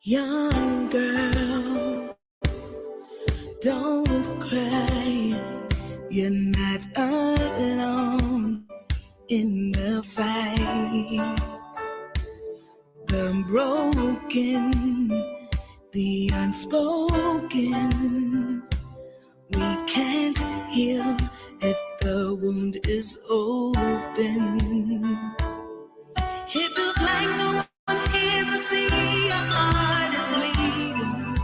Young girls, don't cry. You're not alone in the fight. The broken, the unspoken, we can't heal if the wound is open. It feels like no one hears to see your heart is bleeding.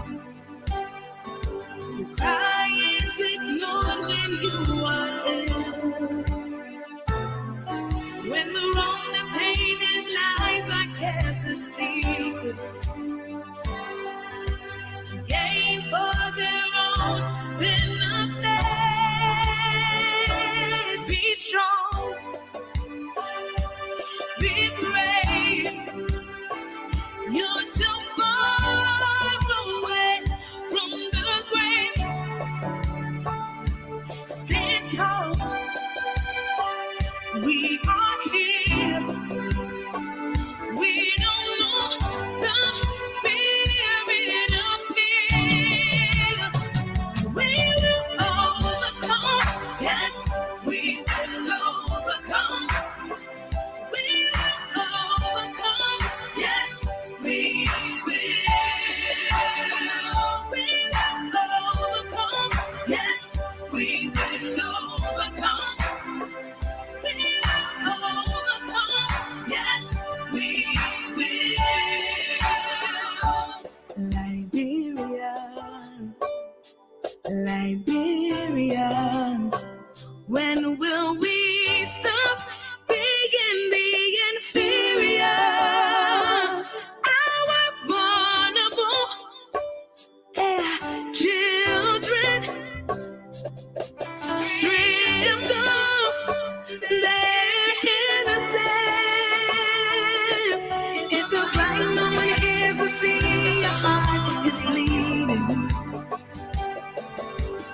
Your cry is ignored when you are ill. When the wrong, the pain and lies are kept a secret to gain for their own benefit. Be strong, be brave. You're too far away from the grave. Stand tall. We are here. We don't know the spirit of fear. We will overcome. Yes, we will overcome. We will overcome. Yes, we will. We will overcome. Yes, we will overcome. We will overcome. Yes, we will. Liberia, when will we stop being the inferior? Our vulnerable children stripped of their innocence. It feels like no one hears to see your heart is bleeding.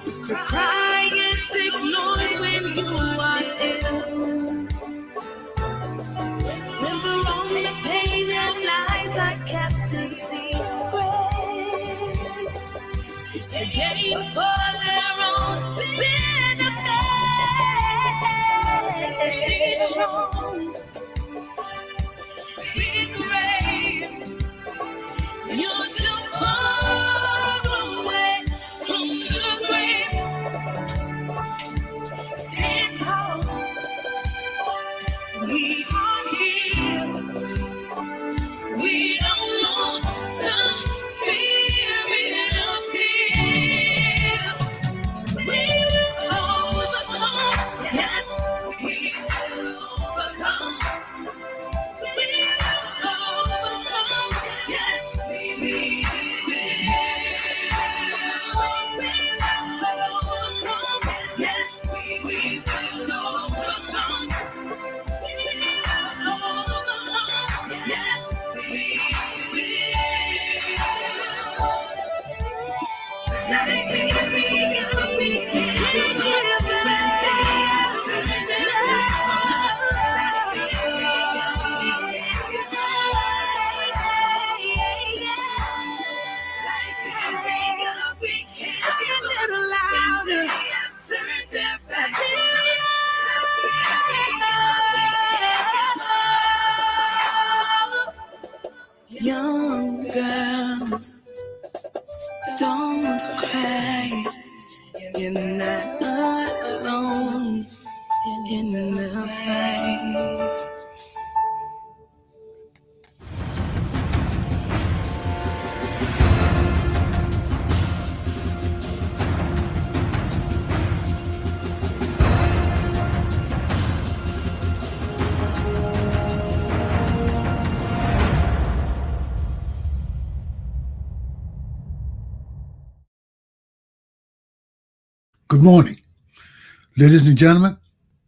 The cry is ignored when you are ill. When the wrong, the pain and lies are kept a secret to gain for their own benefit. Be strong, be brave. You're too far away from the grave. Stand tall. We are here. We don't know the spirit of fear. We will overcome. Yes, we will overcome. We will overcome. Yes, we will. We will overcome. Yes, we will overcome. We will overcome. Yes, we will. Liberia, we can give young girls, don't cry. You're not alone in the fight. Good morning, ladies and gentlemen,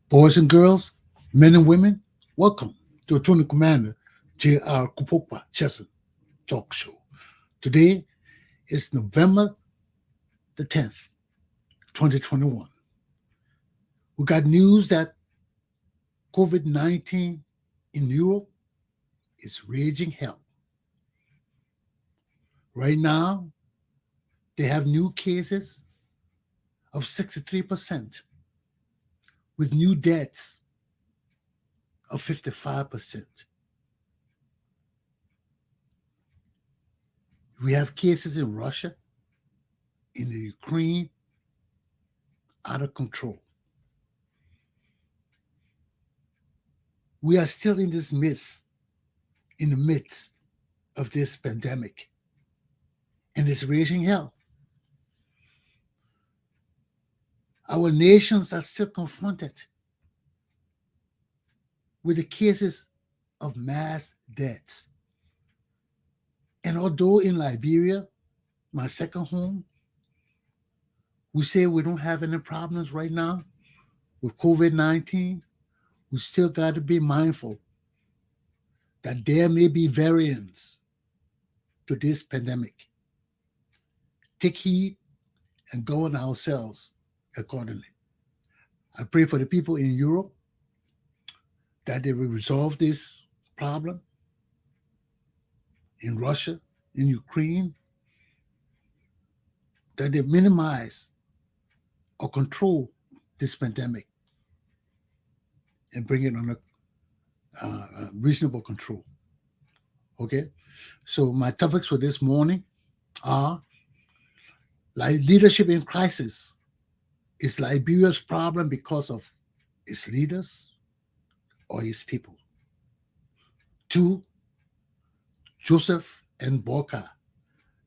boys and girls, men and women. Welcome to Attorney Commander Galpohkpa Chesson Talk Show. Today is November the 10th, 2021. We got news that COVID-19 in Europe is raging hell. Right now, they have new cases of 63%, with new deaths of 55%. We have cases in Russia, in the Ukraine, out of control. We are still in the midst of this pandemic, and it's raging hell. Our nations are still confronted with the cases of mass deaths. And although in Liberia, my second home, we say we don't have any problems right now with COVID-19, we still got to be mindful that there may be variants to this pandemic. Take heed and govern ourselves accordingly. I pray for the people in Europe that they will resolve this problem, in Russia, in Ukraine, that they minimize or control this pandemic and bring it under reasonable control. Okay? So my topics for this morning are leadership in crisis. Is Liberia's problem because of its leaders or its people? 2, Joseph and Boakai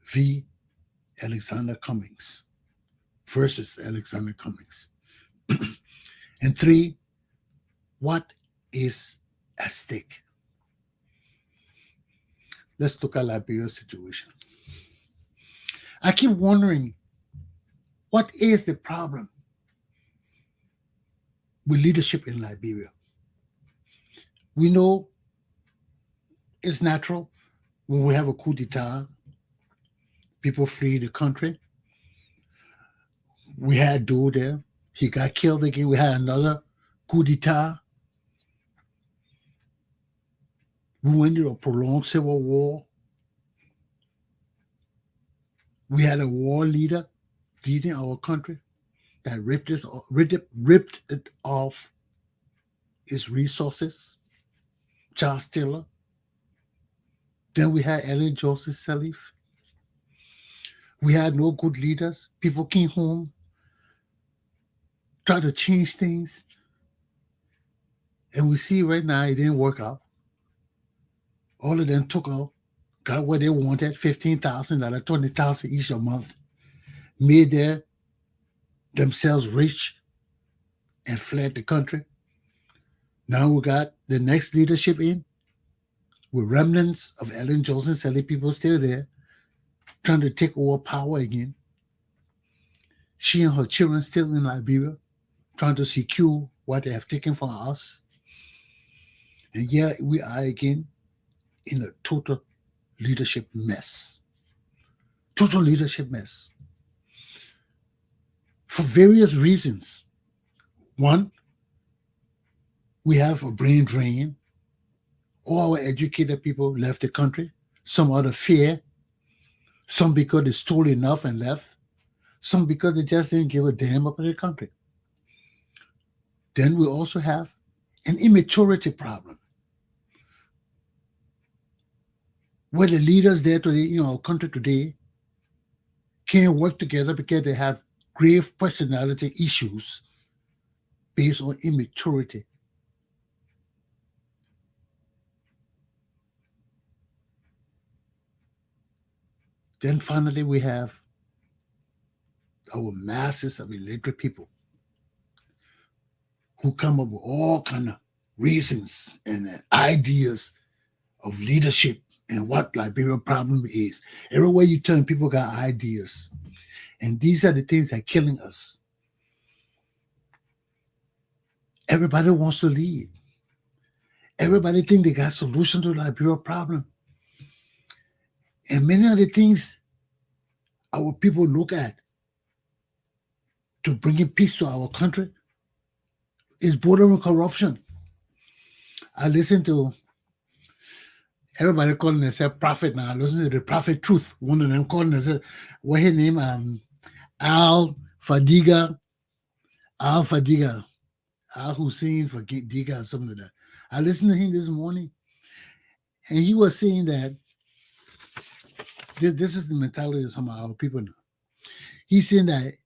v. Alexander Cummings versus Alexander Cummings. And 3, what is at stake? Let's look at Liberia's situation. I keep wondering, what is the problem with leadership in Liberia? We know it's natural when we have a coup d'etat, people flee the country. We had Doe there. He got killed again. We had another coup d'etat. We went into a prolonged civil war. We had a war leader leading our country that ripped it off its resources. Charles Taylor. Then we had Ellen Joseph Sirleaf. We had no good leaders. People came home, tried to change things. And we see right now it didn't work out. All of them took out, got what they wanted, $15,000, $20,000 each a month, made themselves rich and fled the country. Now we got the next leadership in, with remnants of Ellen Johnson Sirleaf people still there, trying to take over power again. She and her children still in Liberia, trying to secure what they have taken from us. And here we are again in a total leadership mess. Total leadership mess. For various reasons. One, we have a brain drain. All our educated people left the country. Some out of fear. Some because they stole enough and left. Some because they just didn't give a damn about the country. Then we also have an immaturity problem, where the leaders there today, in our country today, can't work together because they have grave personality issues based on immaturity. Then finally, we have our masses of illiterate people who come up with all kind of reasons and ideas of leadership and what Liberian problem is. Everywhere you turn, people got ideas. And these are the things that are killing us. Everybody wants to lead. Everybody think they got solution to the Liberian problem. And many of the things our people look at to bring in peace to our country is bordering corruption. I listened to Everybody calling themselves prophet now. Listen to the prophet truth. One of them calling themselves, what his name? Al Fadiga. Al Fadiga. Al Hussein Fadiga or something like that. I listened to him this morning, and he was saying that this is the mentality of some of our people now. He's saying that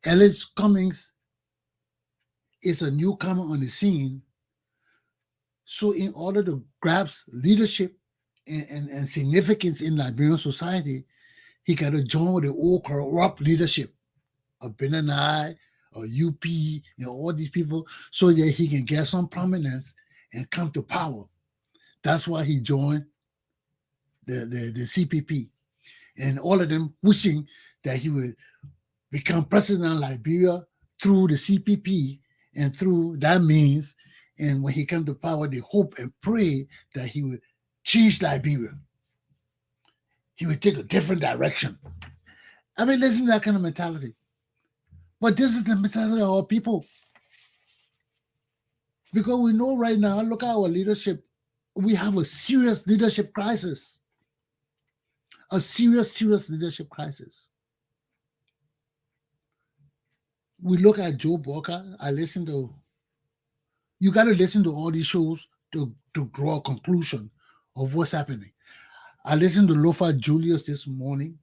Ellis Cummings is a newcomer on the scene. So in order to grasp leadership and significance in Liberian society, he got to join with the old corrupt leadership of Benani or UP, all these people, so that he can get some prominence and come to power. That's why he joined the CPP. And all of them wishing that he would become president of Liberia through the CPP and through that means. And when he came to power, they hope and pray that he would change Liberia. He would take a different direction. I mean, listen to that kind of mentality. But this is the mentality of our people. Because we know right now, look at our leadership. We have a serious leadership crisis. A serious leadership crisis. We look at Joe Boakai. You got to listen to all these shows to draw a conclusion of what's happening. I listened to Lofa Julius this morning.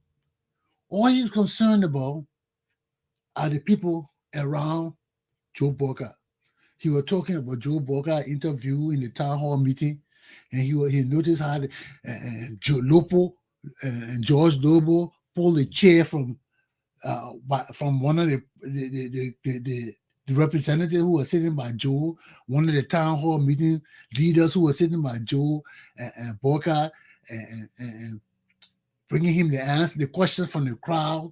All he's concerned about are the people around Joe Boakai. He was talking about Joe Boakai interview in the town hall meeting, and he noticed how George Lobo pulled a chair from one of the representatives who was sitting by Joe, one of the town hall meeting leaders who was sitting by Joe and Boakai, and bringing him the questions from the crowd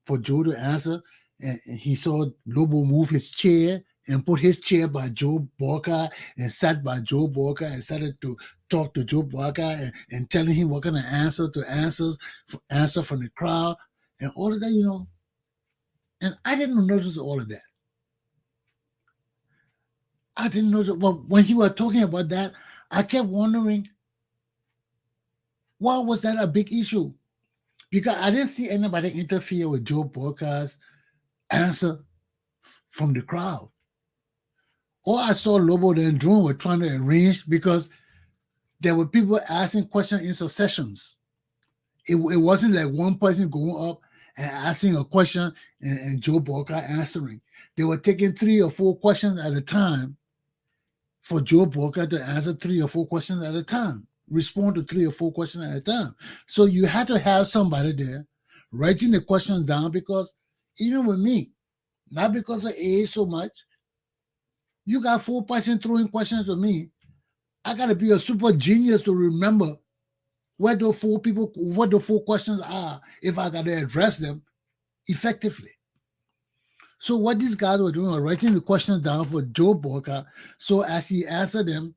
for Joe to answer. And he saw Lobo move his chair and put his chair by Joe Boakai and sat by Joe Boakai and started to talk to Joe Boakai and telling him what kind of answer from the crowd and all of that, And I didn't notice all of that. I didn't notice. But when he was talking about that, I kept wondering, why was that a big issue? Because I didn't see anybody interfere with Joe Boakai's answer from the crowd. All I saw Lobo then doing was trying to arrange, because there were people asking questions in successions. It wasn't like one person going up and asking a question and Joe Boakai answering. They were taking 3 or 4 questions at a time for Joe Boakai to answer 3 or 4 questions at a time, respond to 3 or 4 questions at a time. So you had to have somebody there writing the questions down, because even with me, not because of age so much, you got 4 persons throwing questions at me. I got to be a super genius to remember what the 4 questions are if I got to address them effectively. So what these guys were doing was writing the questions down for Joe Boakai, so as he answered them,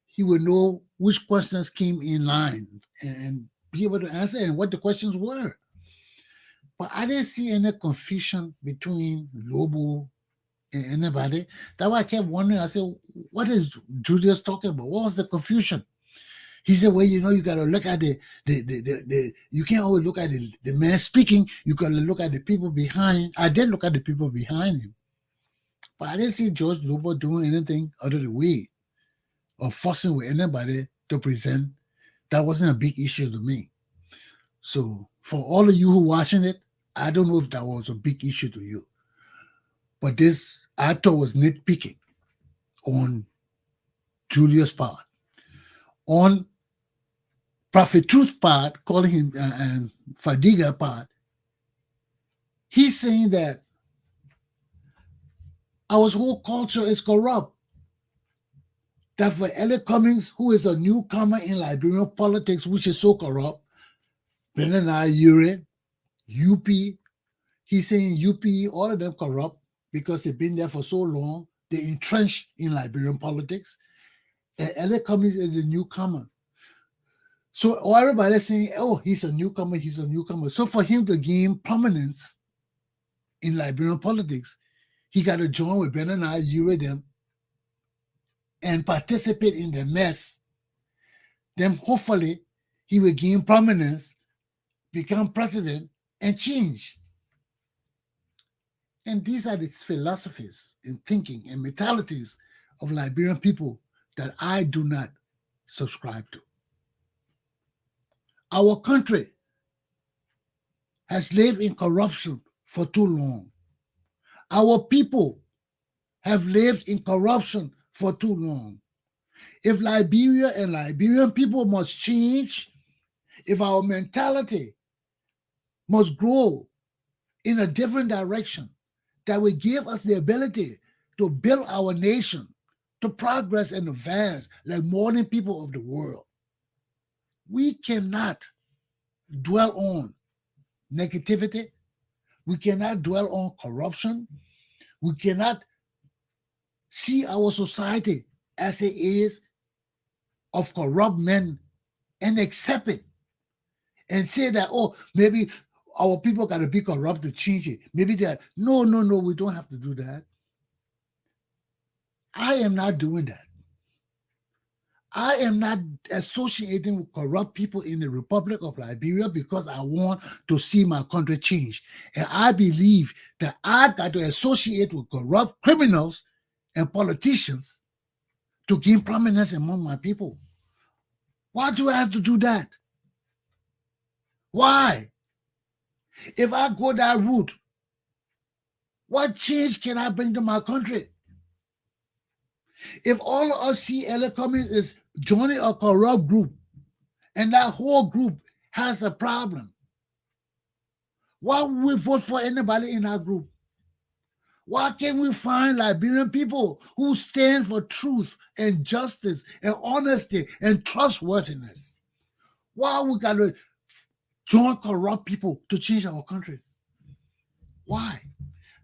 he would know which questions came in line and be able to answer and what the questions were. But I didn't see any confusion between Lobo and anybody. That's why I kept wondering. I said, what is Julius talking about? What was the confusion? He said, well, you got to look at you can't always look at the man speaking. You got to look at the people behind. I did look at the people behind him. But I didn't see George Lobo doing anything out of the way or fussing with anybody to present. That wasn't a big issue to me. So for all of you who are watching it, I don't know if that was a big issue to you. But this, I thought, was nitpicking on Julius' part. On Prophet Truth part, calling him and Fadiga part, he's saying that our whole culture is corrupt. That for Elliot Cummings, who is a newcomer in Liberian politics, which is so corrupt, Benani Ure, UP, he's saying UP, all of them corrupt because they've been there for so long. They're entrenched in Liberian politics. And Elliot Cummings is a newcomer. So everybody's saying, oh, he's a newcomer. So for him to gain prominence in Liberian politics, he got to join with Benani Ure them and participate in the mess then hopefully he will gain prominence, become president, and change. And these are the philosophies and thinking and mentalities of Liberian people that I do not subscribe to. Our country has lived in corruption for too long. Our people have lived in corruption for too long. If Liberia and Liberian people must change, if our mentality must grow in a different direction that will give us the ability to build our nation, to progress and advance like modern people of the world, we cannot dwell on negativity. We cannot dwell on corruption. We cannot see our society as it is of corrupt men and accept it and say that, oh, maybe our people got to be corrupt to change it. Maybe that. No, we don't have to do that. I am not doing that. I am not associating with corrupt people in the Republic of Liberia because I want to see my country change. And I believe that I got to associate with corrupt criminals and politicians to gain prominence among my people. Why do I have to do that? Why? If I go that route, what change can I bring to my country? If all of us see Elliot Cummings is joining a corrupt group and that whole group has a problem, why would we vote for anybody in that group? Why can't we find Liberian people who stand for truth and justice and honesty and trustworthiness? Why we got to join corrupt people to change our country? Why?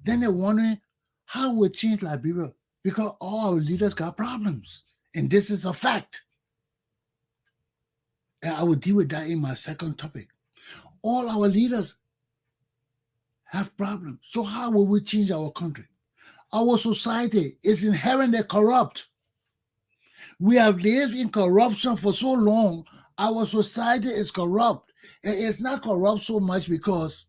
Then they're wondering how we change Liberia because all our leaders got problems. And this is a fact. And I will deal with that in my second topic. All our leaders have problems. So how will we change our country? Our society is inherently corrupt. We have lived in corruption for so long. Our society is corrupt. And it's not corrupt so much because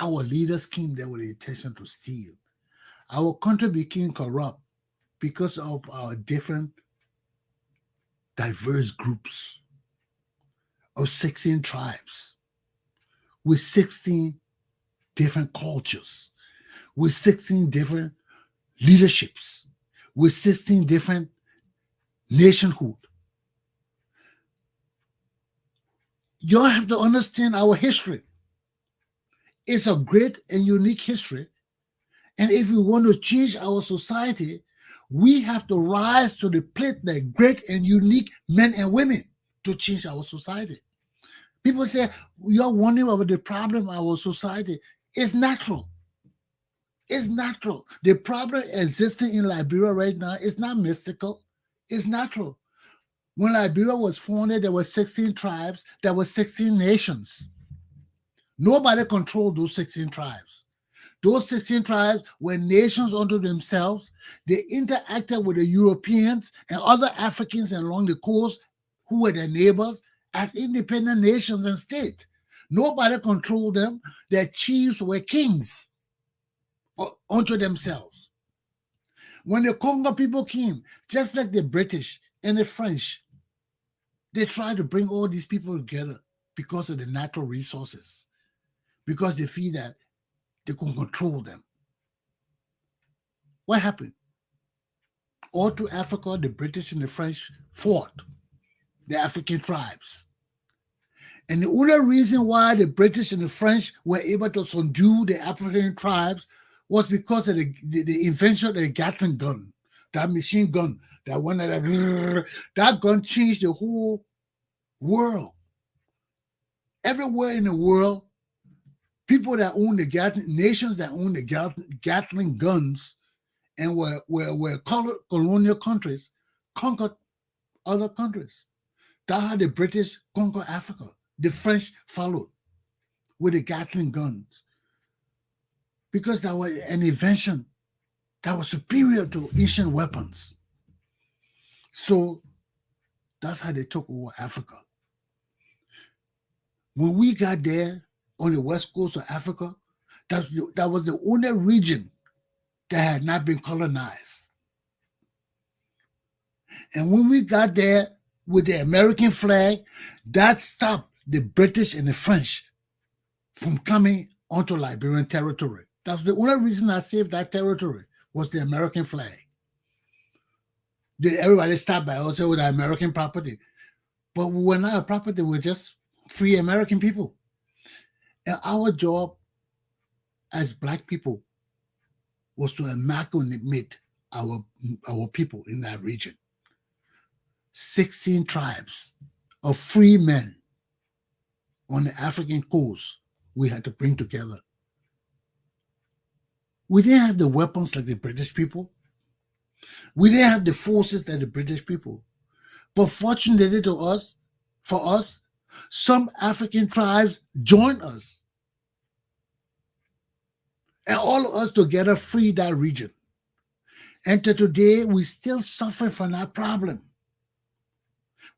our leaders came there with the intention to steal. Our country became corrupt because of our different diverse groups of 16 tribes with 16 different cultures, with 16 different leaderships, with 16 different nationhood. You have to understand our history. It's a great and unique history. And if we want to change our society, we have to rise to the plate like great and unique men and women to change our society. People say, you're wondering about the problem of our society. It's natural. It's natural. The problem existing in Liberia right now is not mystical. It's natural. When Liberia was founded, there were 16 tribes. There were 16 nations. Nobody controlled those 16 tribes. Those 16 tribes were nations unto themselves. They interacted with the Europeans and other Africans along the coast who were their neighbors as independent nations and states. Nobody controlled them. Their chiefs were kings unto themselves. When the Congo people came, just like the British and the French, they tried to bring all these people together because of the natural resources, because they feel that they can control them. What happened? All through Africa, the British and the French fought the African tribes. And the only reason why the British and the French were able to subdue the African tribes was because of the invention of the Gatling gun, that machine gun, that one that gun changed the whole world. Everywhere in the world, people that own the nations that own the Gatling guns and were colonial countries conquered other countries. That's how the British conquered Africa. The French followed with the Gatling guns because that was an invention that was superior to ancient weapons. So that's how they took over Africa. When we got there on the west coast of Africa, that was the only region that had not been colonized. And when we got there with the American flag, that stopped the British and the French from coming onto Liberian territory. That's the only reason I saved that territory, was the American flag. Everybody stopped by us with American property. But we were not a property, we were just free American people. And our job as Black people was to amalgamate our people in that region. 16 tribes of free men on the African coast we had to bring together. We didn't have the weapons like the British people. We didn't have the forces like the British people. But fortunately for us, some African tribes joined us. And all of us together freed that region. And to today, we still suffer from that problem.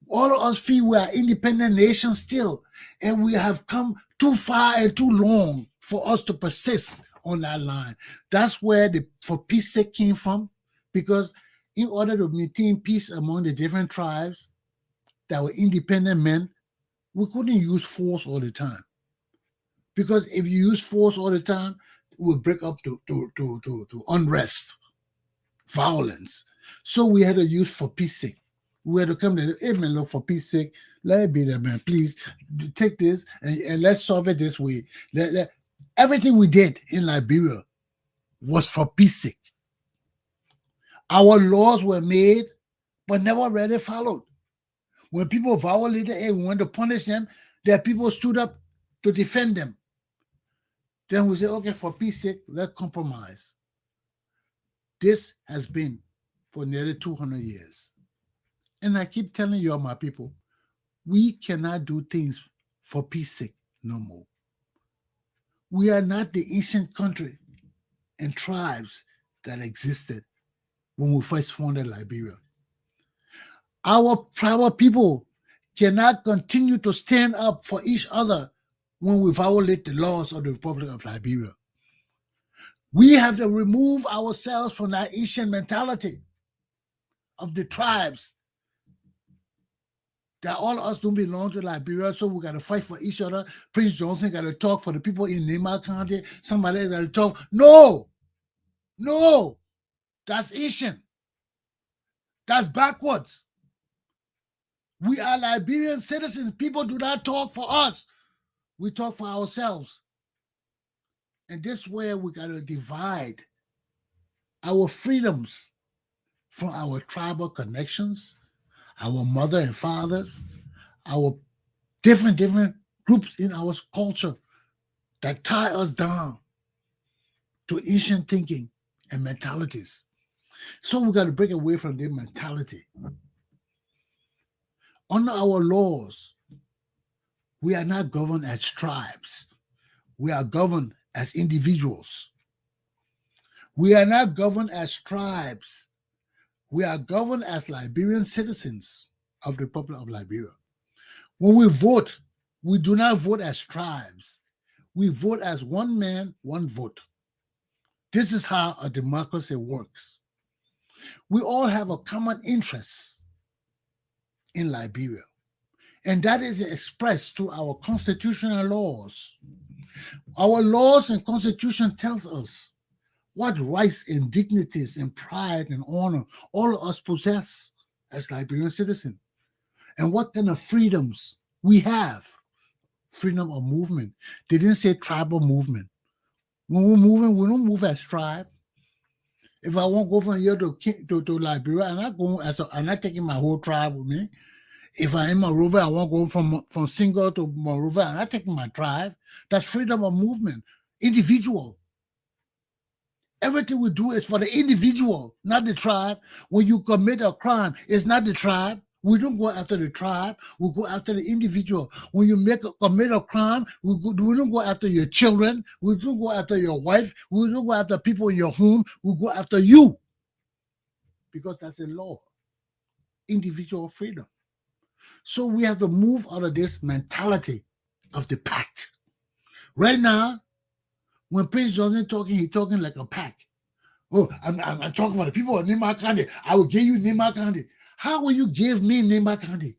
All of us feel we are independent nations still, and we have come too far and too long for us to persist on that line. That's where the for peace sake came from, because in order to maintain peace among the different tribes that were independent men, we couldn't use force all the time. Because if you use force all the time, it will break up to unrest, violence. So we had to use for peace sake. We had to come to, hey man, look, for peace sake, let it be there, man. Please take this and let's solve it this way. Everything we did in Liberia was for peace sake. Our laws were made, but never really followed. When people violated and we wanted to punish them, their people stood up to defend them. Then we say, okay, for peace sake, let's compromise. This has been for nearly 200 years. And I keep telling you all, my people, we cannot do things for peace sake no more. We are not the ancient country and tribes that existed when we first founded Liberia. Our tribal people cannot continue to stand up for each other when we violate the laws of the Republic of Liberia. We have to remove ourselves from that ancient mentality of the tribes that all of us don't belong to Liberia, so we got to fight for each other. Prince Johnson got to talk for the people in Nema County. Somebody got to talk. No, that's ancient. That's backwards. We are Liberian citizens. People do not talk for us. We talk for ourselves. And this way we got to divide our freedoms from our tribal connections, our mother and fathers, our different groups in our culture that tie us down to ancient thinking and mentalities. So we got to break away from their mentality. Under our laws, we are not governed as tribes. We are governed as individuals. We are not governed as tribes. We are governed as Liberian citizens of the Republic of Liberia. When we vote, we do not vote as tribes. We vote as one man, one vote. This is how a democracy works. We all have a common interest in Liberia, and that is expressed through our constitutional laws. Our laws and constitution tells us what rights and dignities and pride and honor all of us possess as Liberian citizens, and what kind of freedoms we have. Freedom of movement. They didn't say tribal movement. When we're moving, we don't move as tribe. If I want to go from here to Liberia, I'm not taking my whole tribe with me. If I'm in Monrovia, I want to go from Single to Monrovia, I'm not taking my tribe. That's freedom of movement. Individual. Everything we do is for the individual, not the tribe. When you commit a crime, it's not the tribe. We don't go after the tribe. We go after the individual. When you commit a crime, we don't go after your children. We don't go after your wife. We don't go after people in your home. We go after you. Because that's a law. Individual freedom. So we have to move out of this mentality of the pact. Right now, when Prince Johnson talking, he's talking like a pack. Oh, I'm talking for the people of Nema County. I will give you Nema County. How will you give me Nema County?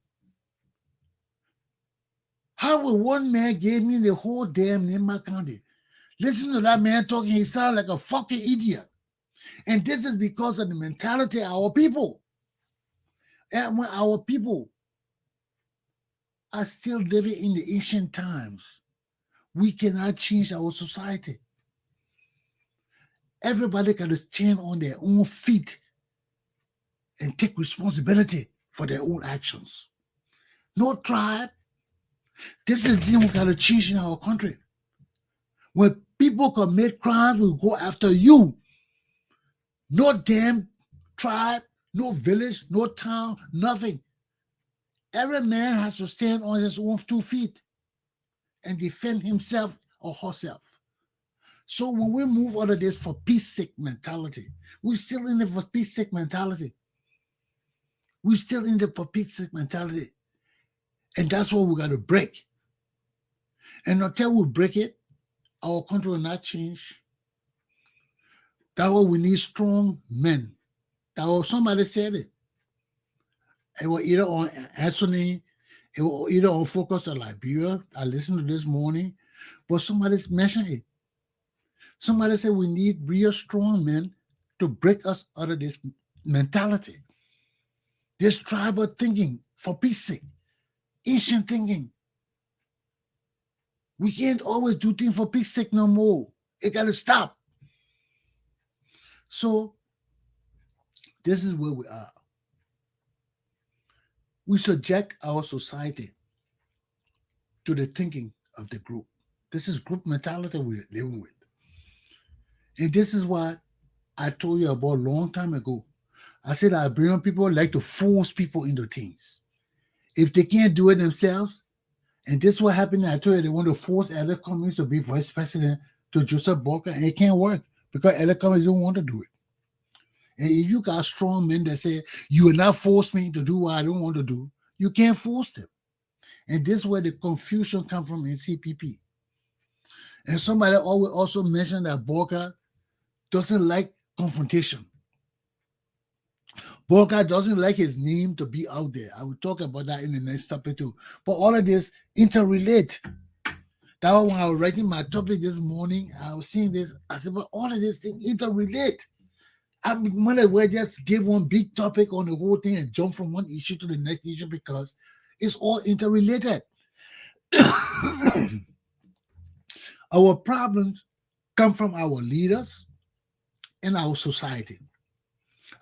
How will one man give me the whole damn Nema County? Listen to that man talking. He sounds like a fucking idiot. And this is because of the mentality of our people. And when our people are still living in the ancient times, we cannot change our society. Everybody got to stand on their own feet and take responsibility for their own actions. No tribe. This is the thing we got to change in our country. When people commit crimes, we go after you. No damn tribe, no village, no town, nothing. Every man has to stand on his own 2 feet and defend himself or herself. So when we move out of this for peace-sake mentality, we're still in it for peace-sake mentality. We're still in it for peace-sake mentality. And that's what we got to break. And until we break it, our country will not change. That's why we need strong men. That's why somebody said it. It was either on Anthony, it was either on Focus on Liberia. I listened to this morning, but somebody mentioned it. Somebody said we need real strong men to break us out of this mentality, this tribal thinking for peace sake, ancient thinking. We can't always do things for peace sake no more. It got to stop. So this is where we are. We subject our society to the thinking of the group. This is group mentality we're living with. And this is what I told you about a long time ago. I said Liberian people like to force people into things. If they can't do it themselves, and this is what happened, I told you they want to force Alex Cummings to be vice president to Joseph Boakai, and it can't work because Alex Cummings don't want to do it. And if you got strong men that say, you will not force me to do what I don't want to do, you can't force them. And this is where the confusion comes from in CPP. And somebody always also mentioned that Boakai doesn't like confrontation. Boakai doesn't like his name to be out there. I will talk about that in the next topic too. But all of this interrelate. That was when I was writing my topic this morning. I was seeing this. I said, but all of this thing interrelate. I might as well just give one big topic on the whole thing and jump from one issue to the next issue because it's all interrelated. Our problems come from our leaders and our society.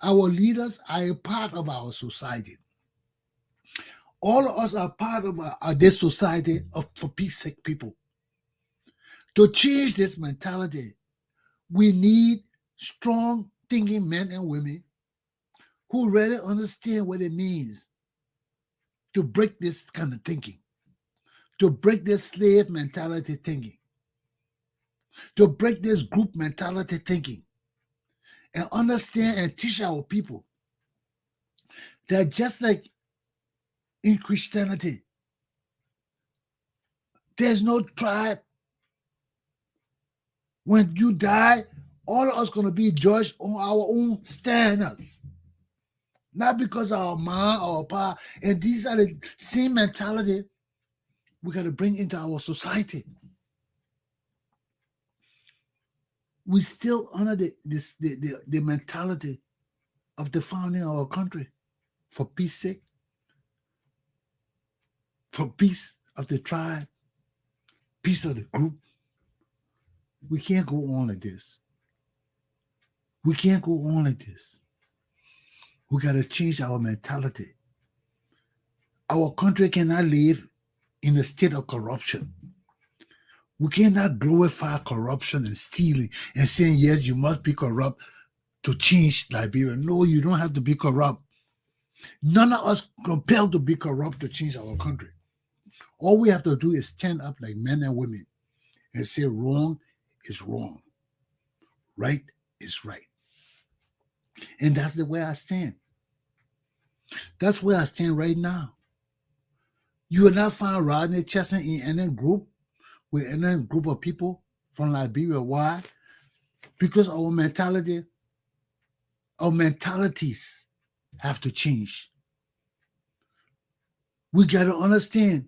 Our leaders are a part of our society. All of us are part of this society for peace sake people. To change this mentality, we need strong thinking men and women who really understand what it means to break this kind of thinking, to break this slave mentality thinking, to break this group mentality thinking, and understand and teach our people that just like in Christianity, there's no tribe. When you die, all of us going to be judged on our own standards. Not because of our mom or our pa. And these are the same mentality we got to bring into our society. We still honor the mentality of the founding of our country for peace sake, for peace of the tribe, peace of the group. We can't go on like this. We can't go on like this. We got to change our mentality. Our country cannot live in a state of corruption. We cannot glorify corruption and stealing and saying, yes, you must be corrupt to change Liberia. No, you don't have to be corrupt. None of us compelled to be corrupt to change our country. All we have to do is stand up like men and women and say wrong is wrong, right is right. And that's the way I stand. That's where I stand right now. You will not find Rodney Chesson in any group with any group of people from Liberia. Why? Because our mentalities have to change. We got to understand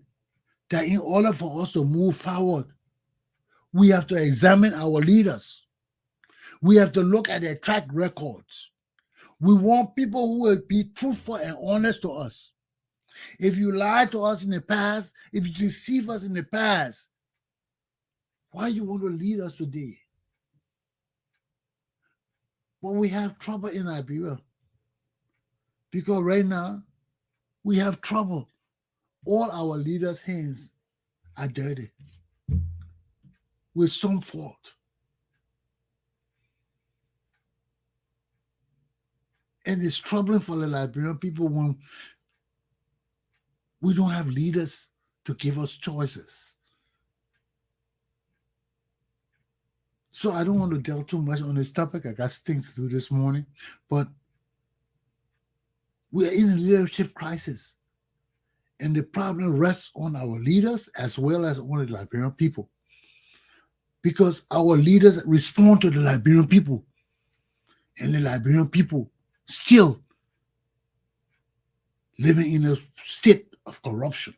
that in order for us to move forward, we have to examine our leaders. We have to look at their track records. We want people who will be truthful and honest to us. If you lied to us in the past, if you deceive us in the past, why you want to lead us today? But we have trouble in Liberia because right now we have trouble. All our leaders' hands are dirty with some fault. And it's troubling for the Liberian people when we don't have leaders to give us choices. So I don't want to delve too much on this topic. I got things to do this morning. But we are in a leadership crisis. And the problem rests on our leaders as well as on the Liberian people. Because our leaders respond to the Liberian people. And the Liberian people still living in a state of corruption.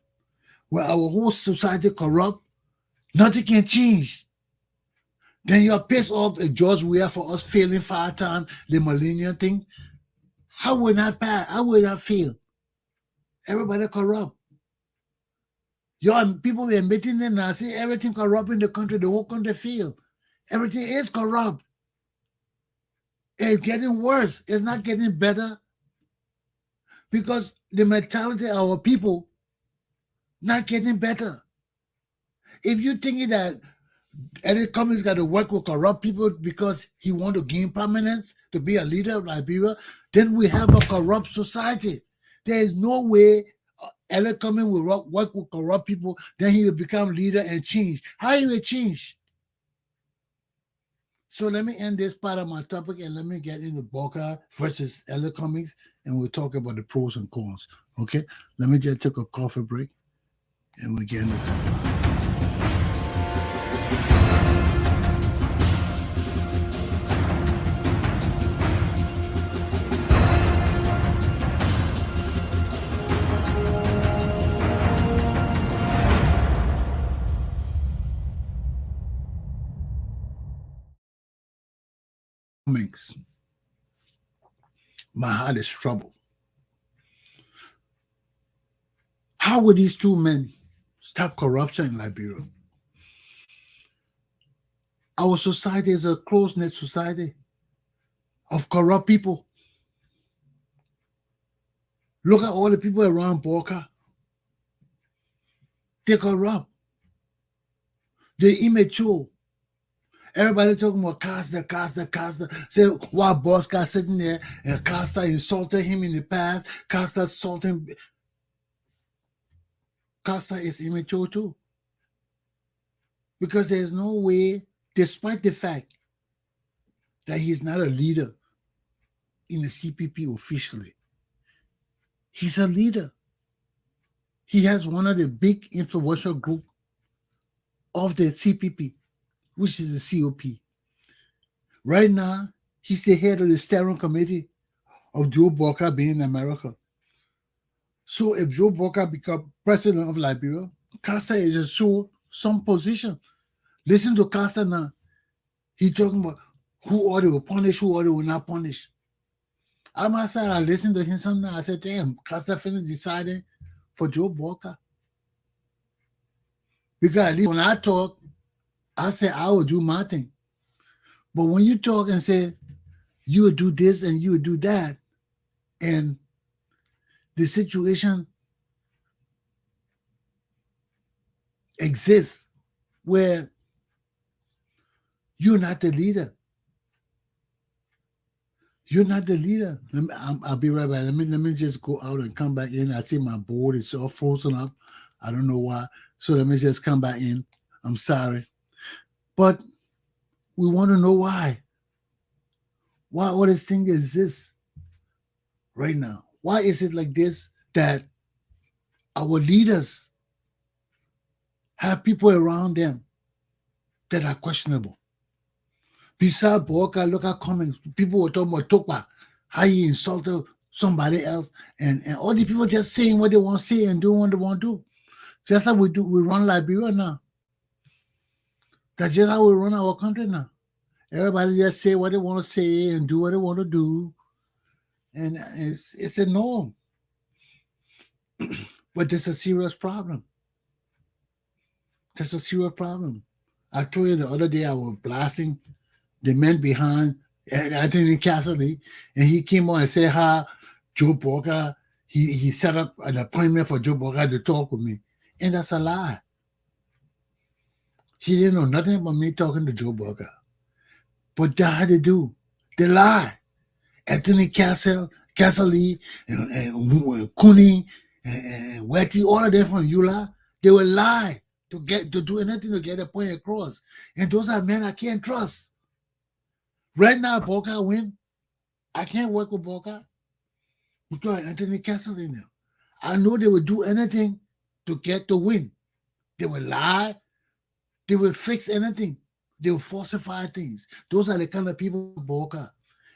Where our whole society corrupt, nothing can change. Then you're pissed off at George Weah for us failing 5 times the millennium thing. How would that pass? How would that fail? Everybody corrupt. Your people are admitting that now. See, everything corrupt in the country, the whole country failed. Everything is corrupt. It's getting worse. It's not getting better. Because the mentality of our people not getting better. If you think that Eric Cummings got to work with corrupt people because he want to gain permanence to be a leader of Liberia, then we have a corrupt society. There is no way Eric Cummings will work with corrupt people, then he will become leader and change. How he will change? So let me end this part of my topic and let me get into Boakai versus Eric Cummings, and we'll talk about the pros and cons. Okay? Let me just take a coffee break and we'll get into it. Cummings. My heart is troubled. How would these two men stop corruption in Liberia? Our society is a close-knit society of corrupt people. Look at all the people around Boakai. They're corrupt. They're immature. Everybody talking about Costa. Say, why boss guy sitting there and Costa insulted him in the past. Costa assaulting. Costa is immature too. Because there's no way, despite the fact that he's not a leader in the CPP officially, he's a leader. He has one of the big influential group of the CPP, which is the COP. Right now, he's the head of the steering committee of Joe Boakai being in America. So if Joe Boakai becomes president of Liberia, Costa is assured some position. Listen to Costa now. He's talking about who order will punish, who order will not punish. I must say, I listened to him sometimes. I said, damn, Costa finished deciding for Joe Boakai. Because at least when I talk, I say I will do my thing. But when you talk and say you would do this and you would do that, and the situation exists where you're not the leader, You're not the leader. I'll be right back. Let me just go out and come back in. I see my board is all frozen up. I don't know why. So let me just come back in. I'm sorry. But we want to know why. Why all this thing exists right now? Why is it like this that our leaders have people around them that are questionable? Besides Boakai, look at Cummings. People were talking about Tokpa, how he insulted somebody else, and all the people just saying what they want to say and doing what they want to do. Just like we run Liberia now. That's just how we run our country now. Everybody just say what they want to say and do what they want to do. And it's a norm. But there's a serious problem. There's a serious problem. I told you the other day I was blasting the man behind Anthony Cassidy, and he came on and said how Joe Boakai, he set up an appointment for Joe Boakai to talk with me. And that's a lie. He didn't know nothing about me talking to Joe Boakai. But that's how they do. They lie. Anthony Cassidy, and Cooney, and Wetty, all of them from Eula, they will lie to do anything to get a point across. And those are men I can't trust. Right now, Boakai win. I can't work with Boakai because Anthony Cassidy now. I know they will do anything to get the win. They will lie. They will fix anything. They will falsify things. Those are the kind of people Boakai.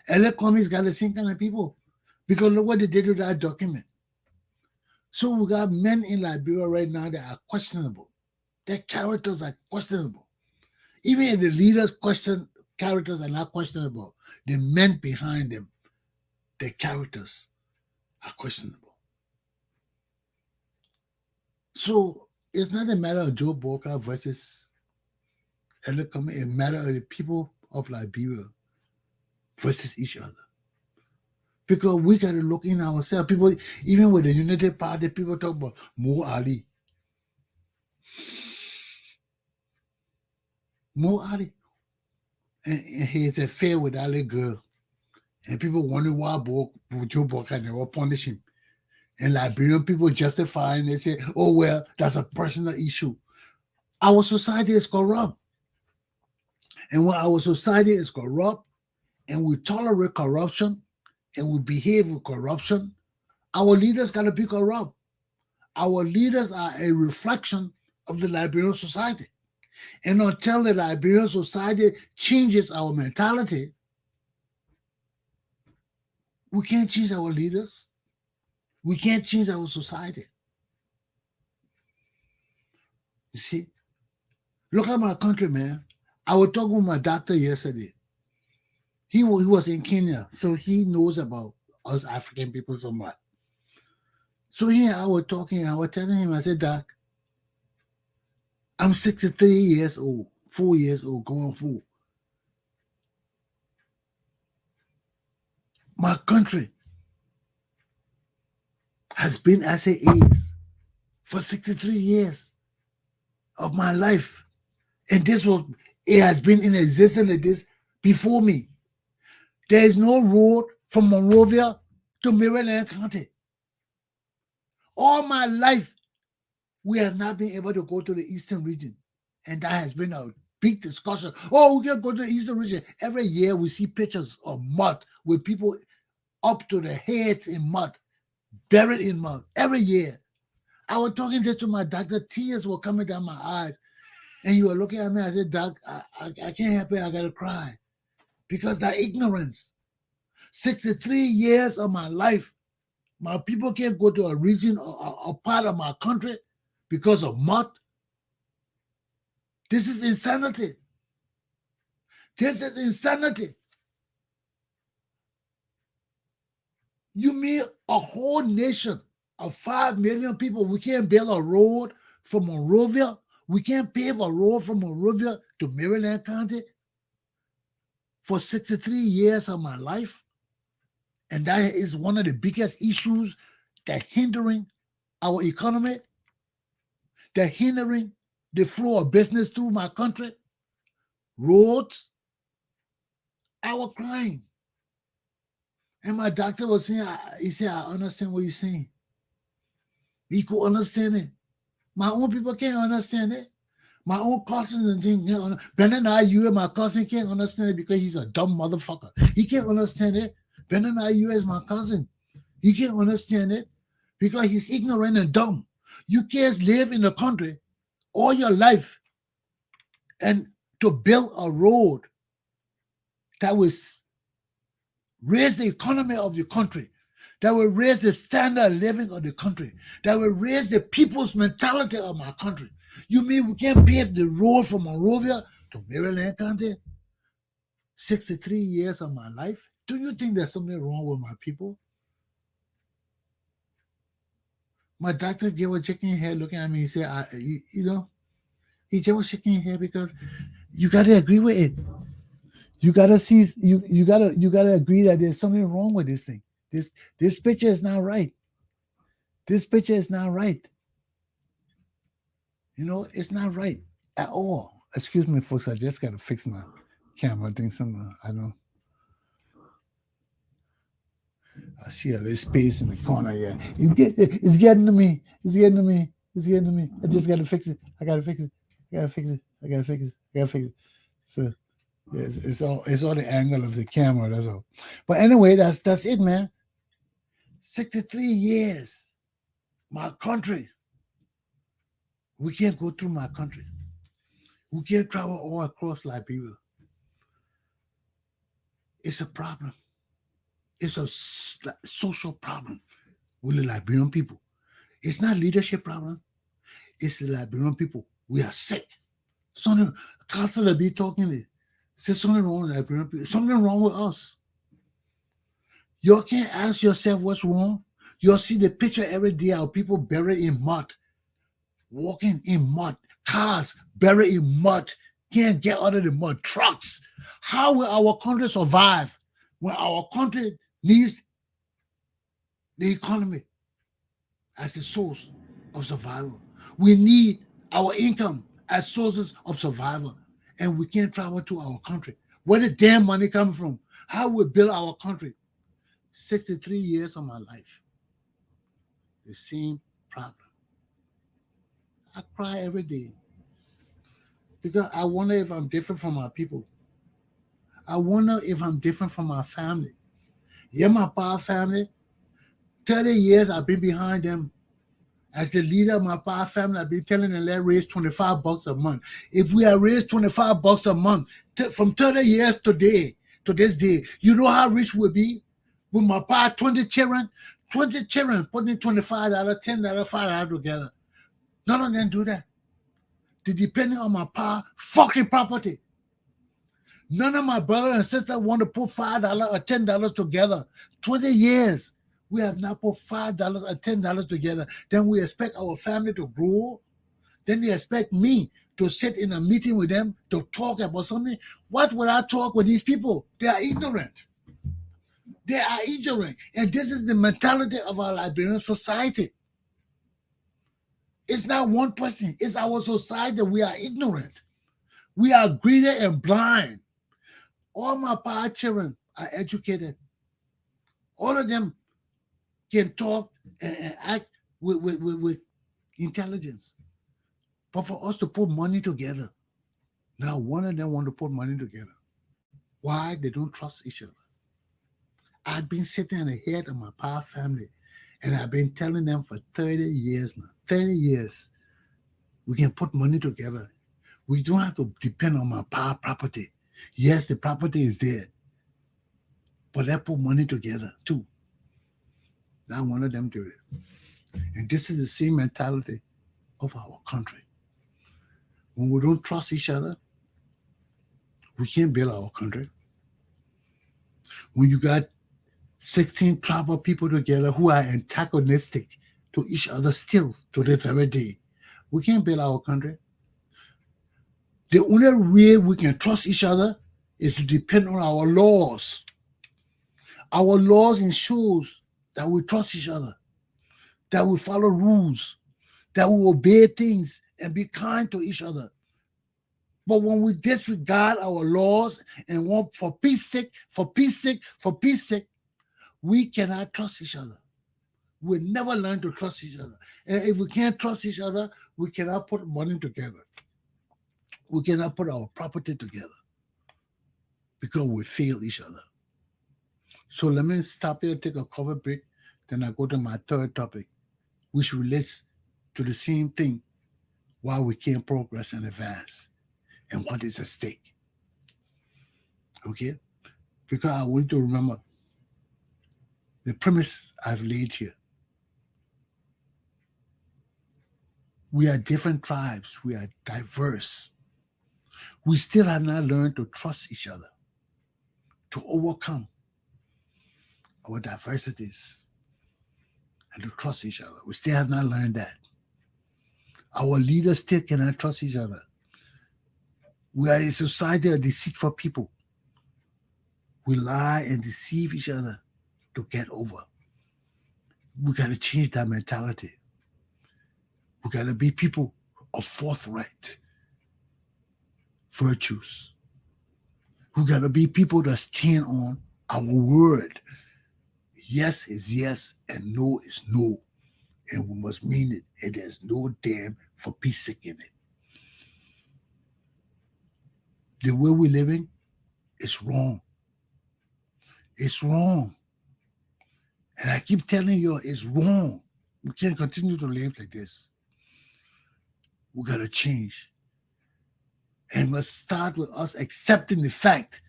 L.A. Cummings got the same kind of people. Because look what they did with that document. So we got men in Liberia right now that are questionable. Their characters are questionable. Even if the leaders characters are not questionable, the men behind them, their characters are questionable. So it's not a matter of Joe Boakai versus L.A. Cummings. It's a matter of the people of Liberia versus each other. Because we got to look in ourselves. People, even with the Unity Party, people talk about Mo Ali. Mo Ali. And his affair with that little girl. And people wonder why Joe Boakai never punish him. And Liberian people justify and they say, oh, well, that's a personal issue. Our society is corrupt. And when our society is corrupt and we tolerate corruption and we behave with corruption, our leaders got to be corrupt. Our leaders are a reflection of the Liberian society. And until the Liberian society changes our mentality, we can't change our leaders. We can't change our society. You see? Look at my country, man. I was talking with my doctor yesterday. He was in Kenya, so he knows about us African people so much. So here I was talking, I was telling him, I said, Doc, I'm 63 years old, 4 years old, going 4. My country has been as it is for 63 years of my life. And it has been in existence like this before me. There is no road from Monrovia to Maryland County. All my life, we have not been able to go to the eastern region. And that has been a big discussion. Oh, we can go to the eastern region. Every year we see pictures of mud with people up to their heads in mud, buried in mud. Every year. I was talking this to my doctor. Tears were coming down my eyes. And you were looking at me. I said, Doc, I can't help it. I got to cry. Because that ignorance. 63 years of my life, my people can't go to a region or a part of my country because of mud. This is insanity. This is insanity. You mean a whole nation of 5 million people, we can't build a road from Monrovia? We can't pave a road from Monrovia to Maryland County for 63 years of my life? And that is one of the biggest issues that hindering our economy, that hindering the flow of business through my country. Roads, our crime. And my doctor was saying, he said, I understand what you're saying. He could understand it. My own people can't understand it. My own cousins and things can't understand. Brendan you and my cousin can't understand it because he's a dumb motherfucker. He can't understand it. Brendan you is my cousin. He can't understand it because he's ignorant and dumb. You can't live in the country all your life and to build a road that will raise the economy of the country, that will raise the standard of living of the country, that will raise the people's mentality of my country. You mean we can't pave the road from Monrovia to Maryland County? 63 years of my life? Do you think there's something wrong with my people? My doctor gave a shaking head looking at me. He said, he just was shaking his head because you got to agree with it. You got to see, you got to agree that there's something wrong with this thing. This picture is not right. This picture is not right. It's not right at all. Excuse me, folks. I just got to fix my camera. I think I see a little space in the corner here. It's getting to me. It's getting to me. It's getting to me. I just got to fix it. I got to fix it. I got to fix it. I got to fix it. I got to fix it. So it's all the angle of the camera. That's all. But anyway, that's it, man. 63 years. My country. We can't go through my country. We can't travel all across Liberia. It's a problem. It's a social problem with the Liberian people. It's not leadership problem. It's the Liberian people. We are sick. Something, Counselor be talking there. Say something wrong with Liberian people. Something wrong with us. You can't ask yourself what's wrong. You'll see the picture every day of people buried in mud, walking in mud, cars buried in mud, can't get out of the mud, trucks. How will our country survive when our country needs the economy as the source of survival? We need our income as sources of survival, and we can't travel to our country. Where the damn money come from? How we build our country? 63 years of my life. The same problem. I cry every day because I wonder if I'm different from my people. I wonder if I'm different from my family. Yeah, my pa family, 30 years I've been behind them. As the leader of my pa family, I've been telling them, let's raise $25 a month. If we have raised $25 a month from 30 years today to this day, you know how rich we'll be? With my pa, 20 children putting $25, $10, $5 together. None of them do that. They depending on my pa fucking property. None of my brothers and sisters want to put $5 or $10 together. 20 years. We have not put $5 or $10 together. Then we expect our family to grow. Then they expect me to sit in a meeting with them to talk about something. What would I talk with these people? They are ignorant. They are ignorant. And this is the mentality of our Liberian society. It's not one person. It's our society. We are ignorant. We are greedy and blind. All my pa children are educated. All of them can talk and act with intelligence. But for us to put money together, now one of them want to put money together. Why? They don't trust each other. I've been sitting on the head of my pa family, and I've been telling them for 30 years now. 30 years. We can put money together. We don't have to depend on my pa property. Yes, the property is there. But let's put money together too. Now one of them do it. And this is the same mentality of our country. When we don't trust each other, we can't build our country. When you got 16 tribal people together who are antagonistic to each other still to this very day, we can't build our country. The only way we can trust each other is to depend on our laws. Our laws ensures that we trust each other, that we follow rules, that we obey things and be kind to each other. But when we disregard our laws and want for peace sake, We cannot trust each other. We never learn to trust each other. And if we can't trust each other, we cannot put money together. We cannot put our property together because we fail each other. So let me stop here, take a cover break. Then I go to my third topic, which relates to the same thing, why we can't progress and advance and what is at stake. Okay? Because I want you to remember the premise I've laid here. We are different tribes. We are diverse. We still have not learned to trust each other, to overcome our diversities and to trust each other. We still have not learned that. Our leaders still cannot trust each other. We are a society of deceitful people. We lie and deceive each other to get over. We got to change that mentality. We got to be people of forthright virtues. We got to be people that stand on our word. Yes is yes and no is no. And we must mean it. And there's no damn for peace sake in it. The way we're living is wrong. It's wrong. And I keep telling you, it's wrong. We can't continue to live like this. We got to change. And let's start with us accepting the fact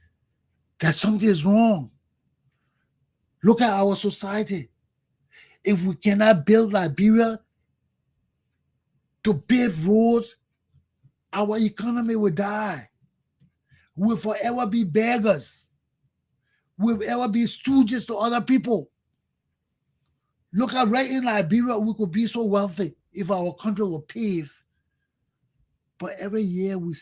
that something is wrong. Look at our society. If we cannot build Liberia to pave roads, our economy will die. We'll forever be beggars. We'll ever be stooges to other people. Look at right in Liberia, we could be so wealthy if our country were paved. But every year we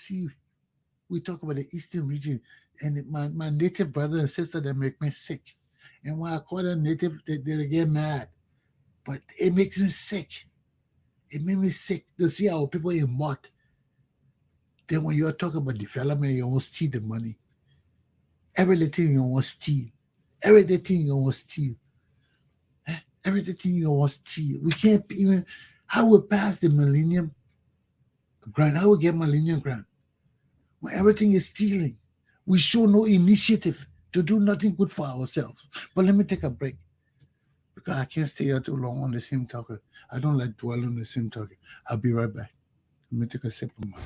talk about the Eastern region, and my native brother and sister, they make me sick. And when I call them native, they get mad. But it makes me sick. It makes me sick to see our people in mud. Then when you're talking about development, you want to steal the money. Everything you want to steal. Everything you want to steal. Everything you want to steal. We can't even, how we pass the Millennium Grant? How we get Millennium Grant? When everything is stealing. We show no initiative to do nothing good for ourselves. But let me take a break, because I can't stay here too long on the same topic. I don't like dwell on the same topic. I'll be right back. Let me take a sip of my.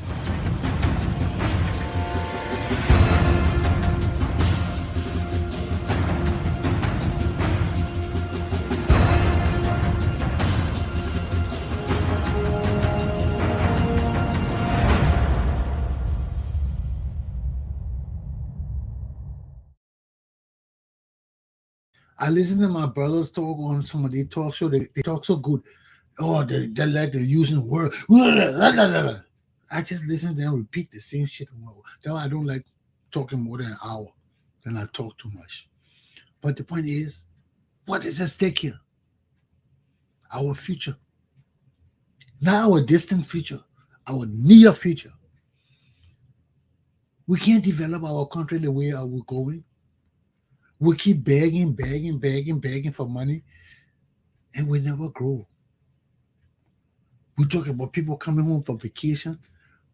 I listen to my brothers talk on some of their talk show. They talk so good. Oh, they like they're using words. I just listen to them repeat the same shit. That's why I don't like talking more than an hour. Then I talk too much. But the point is, what is at stake here? Our future. Not our distant future. Our near future. We can't develop our country the way we're going. We keep begging for money, and we never grow. We talk about people coming home for vacation.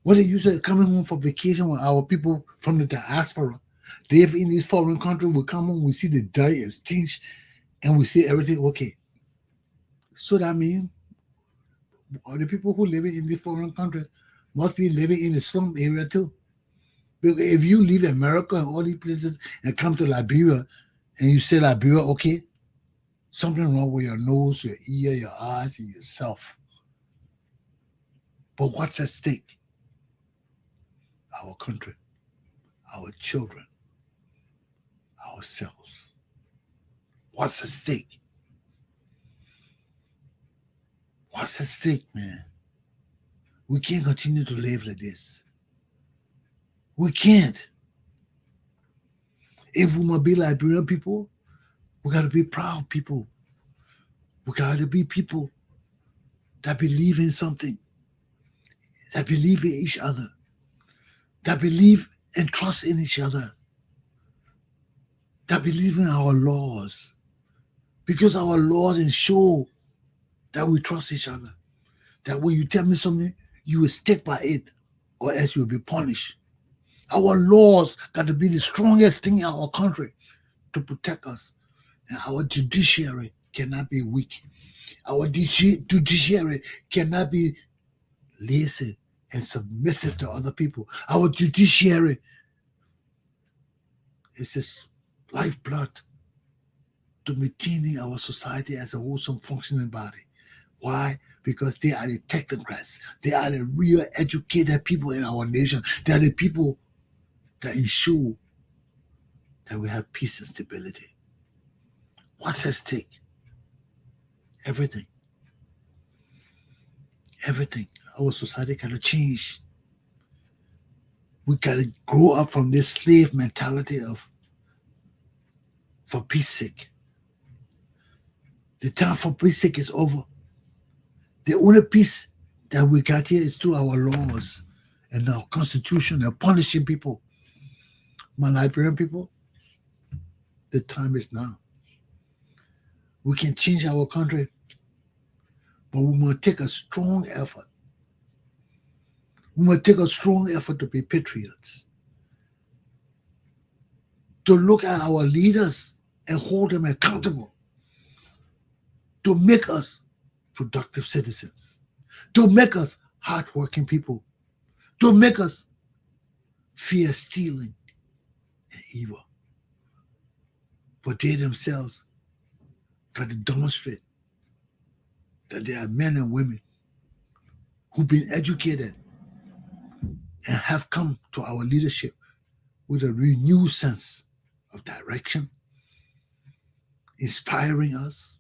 What they usually coming home for vacation when our people from the diaspora live in these foreign countries. We come home, we see the dirt and stench, and we see everything okay. So that means the people who live in these foreign countries must be living in the slum area too. Because if you leave America and all these places and come to Liberia and you say Liberia, okay, something wrong with your nose, your ear, your eyes, and yourself. But what's at stake? Our country, our children, ourselves. What's at stake? What's at stake, man? We can't continue to live like this. We can't. If we must be Liberian people, we got to be proud people. We got to be people that believe in something, that believe in each other, that believe and trust in each other, that believe in our laws, Because our laws ensure that we trust each other. That when you tell me something, you will stick by it, or else you will be punished. Our laws got to be the strongest thing in our country to protect us. And our judiciary cannot be weak. Our judiciary cannot be lazy and submissive to other people. Our judiciary is just lifeblood to maintaining our society as a wholesome functioning body. Why? Because they are the technocrats. They are the real educated people in our nation. They are the people that ensure that we have peace and stability. What's at stake? Everything. Everything. Our society got to change. We got to grow up from this slave mentality of for peace sake. The time for peace sake is over. The only peace that we got here is through our laws and our constitution and punishing people. My Liberian people, the time is now. We can change our country, but we must take a strong effort. We must take a strong effort to be patriots, to look at our leaders and hold them accountable, to make us productive citizens, to make us hardworking people, to make us fear stealing and evil. But they themselves got to demonstrate that there are men and women who've been educated and have come to our leadership with a renewed sense of direction, inspiring us,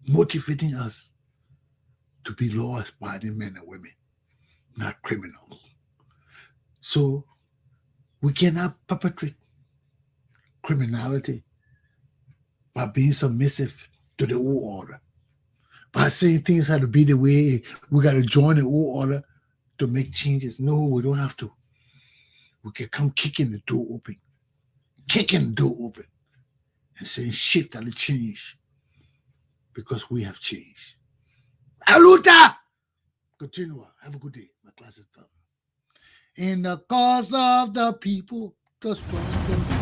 motivating us to be law-abiding men and women, not criminals. So we cannot perpetrate criminality by being submissive to the old order, by saying things have to be the way, we got to join the old order to make changes. No, we don't have to. We can come kicking the door open, and saying shit got to change because we have changed. Aluta! Continua. Have a good day. My class is done. In the cause of the people, the strong.